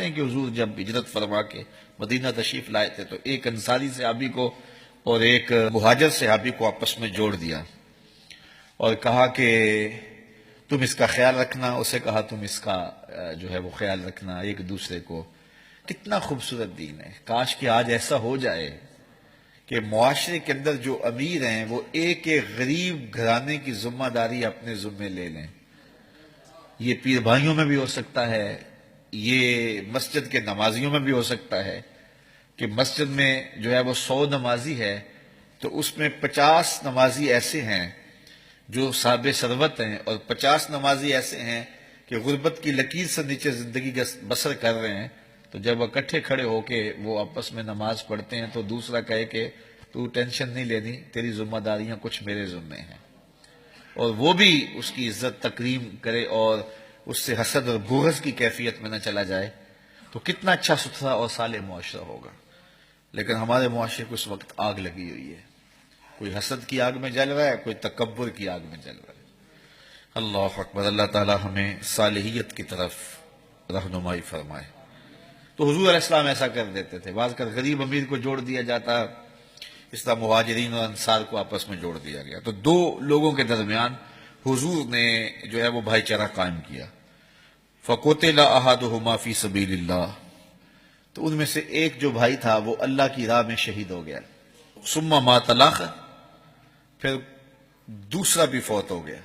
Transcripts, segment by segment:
فرماتے ہیں کہ حضور جب ہجرت فرما کے مدینہ تشریف لائے تھے تو ایک انصاری صحابی کو اور ایک مہاجر صحابی کو آپس میں جوڑ دیا اور کہا کہ تم اس کا خیال رکھنا، اسے کہا تم اس کا جو ہے وہ خیال رکھنا ایک دوسرے کو۔ کتنا خوبصورت دین ہے۔ کاش کہ آج ایسا ہو جائے کہ معاشرے کے اندر جو امیر ہیں وہ ایک ایک غریب گھرانے کی ذمہ داری اپنے ذمے لے لیں۔ یہ پیر بھائیوں میں بھی ہو سکتا ہے، یہ مسجد کے نمازیوں میں بھی ہو سکتا ہے کہ مسجد میں جو ہے وہ 100 نمازی ہے تو اس میں 50 نمازی ایسے ہیں جو صاحب ثروت ہیں اور 50 نمازی ایسے ہیں کہ غربت کی لکیر سے نیچے زندگی بسر کر رہے ہیں۔ تو جب اکٹھے کھڑے ہو کے وہ آپس میں نماز پڑھتے ہیں تو دوسرا کہے کہ تو ٹینشن نہیں لینی، تیری ذمہ داریاں کچھ میرے ذمے ہیں، اور وہ بھی اس کی عزت تکریم کرے اور اس سے حسد اور بغض کی کیفیت میں نہ چلا جائے، تو کتنا اچھا ستھرا اور صالح معاشرہ ہوگا۔ لیکن ہمارے معاشرے کو اس وقت آگ لگی ہوئی ہے، کوئی حسد کی آگ میں جل رہا ہے، کوئی تکبر کی آگ میں جل رہا ہے۔ اللہ اکبر۔ اللہ تعالی ہمیں صالحیت کی طرف رہنمائی فرمائے۔ تو حضور علیہ السلام ایسا کر دیتے تھے، بعض کر غریب امیر کو جوڑ دیا جاتا، اس طرح مہاجرین اور انصار کو آپس میں جوڑ دیا گیا۔ تو دو لوگوں کے درمیان حضور نے جو ہے وہ بھائی چارہ قائم کیا۔ فَقُتِلَ أَحَدُهُمَا فِي سَبِيلِ اللَّهِ، تو ان میں سے ایک جو بھائی تھا وہ اللہ کی راہ میں شہید ہو گیا۔ ثُمَّ مَاتَ الْآخَرُ، پھر دوسرا بھی فوت ہو گیا،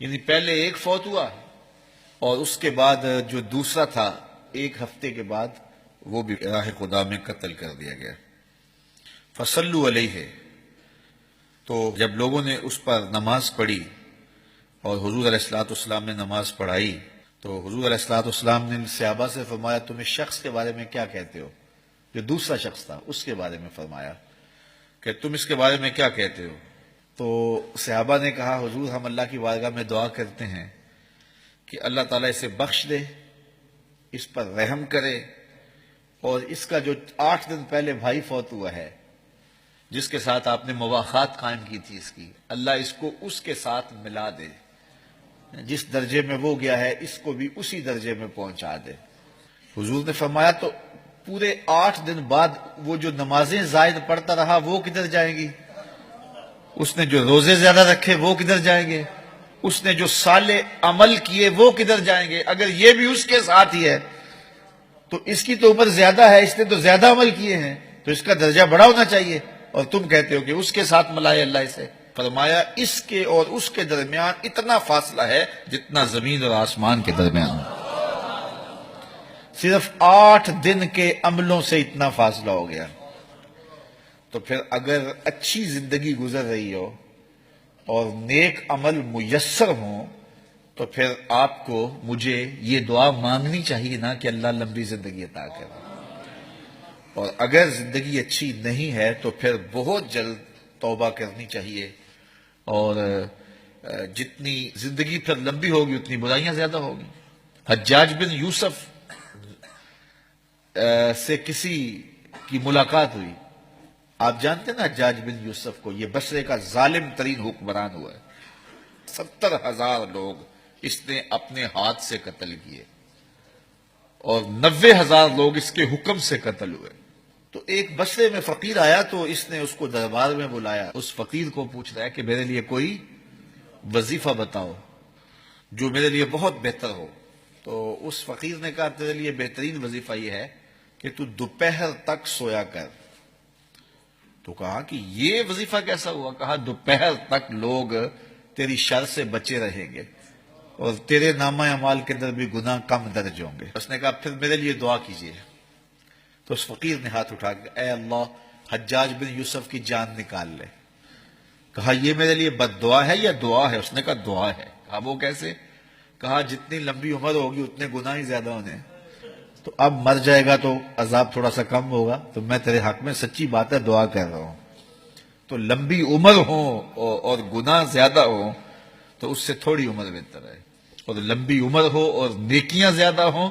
یعنی پہلے ایک فوت ہوا اور اس کے بعد جو دوسرا تھا ایک ہفتے کے بعد وہ بھی راہ خدا میں قتل کر دیا گیا۔ فصلوا علیہ، تو جب لوگوں نے اس پر نماز پڑھی اور حضور علیہ السلام نے نماز پڑھائی تو حضور علیہ السلام نے صحابہ سے فرمایا تم اس شخص کے بارے میں کیا کہتے ہو؟ جو دوسرا شخص تھا اس کے بارے میں فرمایا کہ تم اس کے بارے میں کیا کہتے ہو؟ تو صحابہ نے کہا حضور ہم اللہ کی بارگاہ میں دعا کرتے ہیں کہ اللہ تعالیٰ اسے بخش دے، اس پر رحم کرے، اور اس کا جو 8 دن پہلے بھائی فوت ہوا ہے جس کے ساتھ آپ نے مواخات قائم کی تھی اس کی، اللہ اس کو اس کے ساتھ ملا دے، جس درجے میں وہ گیا ہے اس کو بھی اسی درجے میں پہنچا دے۔ حضور نے فرمایا تو پورے 8 دن بعد وہ جو نمازیں زائد پڑھتا رہا وہ کدھر جائیں گی؟ اس نے جو روزے زیادہ رکھے وہ کدھر جائیں گے؟ اس نے جو صالح عمل کیے وہ کدھر جائیں گے؟ اگر یہ بھی اس کے ساتھ ہی ہے تو اس کی تو عمر زیادہ ہے، اس نے تو زیادہ عمل کیے ہیں، تو اس کا درجہ بڑا ہونا چاہیے، اور تم کہتے ہو کہ اس کے ساتھ ملائے اللہ اسے۔ فرمایا اس کے اور اس کے درمیان اتنا فاصلہ ہے جتنا زمین اور آسمان کے درمیان، صرف 8 دن کے عملوں سے اتنا فاصلہ ہو گیا۔ تو پھر اگر اچھی زندگی گزر رہی ہو اور نیک عمل میسر ہوں تو پھر آپ کو مجھے یہ دعا مانگنی چاہیے نا کہ اللہ لمبی زندگی عطا کرے، اور اگر زندگی اچھی نہیں ہے تو پھر بہت جلد توبہ کرنی چاہیے، اور جتنی زندگی پھر لمبی ہوگی اتنی برائیاں زیادہ ہوگی۔ حجاج بن یوسف سے کسی کی ملاقات ہوئی، آپ جانتے ہیں نا حجاج بن یوسف کو، یہ بصرے کا ظالم ترین حکمران ہوا ہے، 70,000 لوگ اس نے اپنے ہاتھ سے قتل کیے اور 90,000 لوگ اس کے حکم سے قتل ہوئے۔ تو ایک بصرے میں فقیر آیا تو اس نے اس کو دربار میں بلایا، اس فقیر کو پوچھ رہا ہے کہ میرے لیے کوئی وظیفہ بتاؤ جو میرے لیے بہت بہتر ہو۔ تو اس فقیر نے کہا تیرے لیے بہترین وظیفہ یہ ہے کہ تو دوپہر تک سویا کر۔ تو کہا کہ یہ وظیفہ کیسا ہوا؟ کہا دوپہر تک لوگ تیری شر سے بچے رہیں گے اور تیرے نامہ اعمال کے اندر بھی گناہ کم درج ہوں گے۔ اس نے کہا پھر میرے لیے دعا کیجیے۔ تو اس فقیر نے ہاتھ اٹھا کے اے اللہ حجاج بن یوسف کی جان نکال لے۔ کہا یہ میرے لیے بد دعا ہے یا دعا ہے؟ اس نے کہا دعا ہے۔ کہا وہ کیسے؟ کہا جتنی لمبی عمر ہوگی اتنے گناہ ہی زیادہ ہونے، تو اب مر جائے گا تو عذاب تھوڑا سا کم ہوگا، تو میں تیرے حق میں سچی بات ہے دعا کر رہا ہوں، تو لمبی عمر ہو اور گناہ زیادہ ہو تو اس سے تھوڑی عمر بہتر ہے، اور لمبی عمر ہو اور نیکیاں زیادہ ہوں،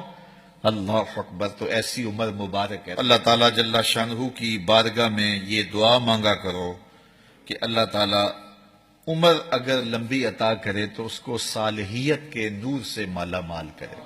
اللہ اکبر، تو ایسی عمر مبارک ہے۔ اللہ تعالیٰ جل شانہ کی بارگاہ میں یہ دعا مانگا کرو کہ اللہ تعالیٰ عمر اگر لمبی عطا کرے تو اس کو صالحیت کے نور سے مالا مال کرے۔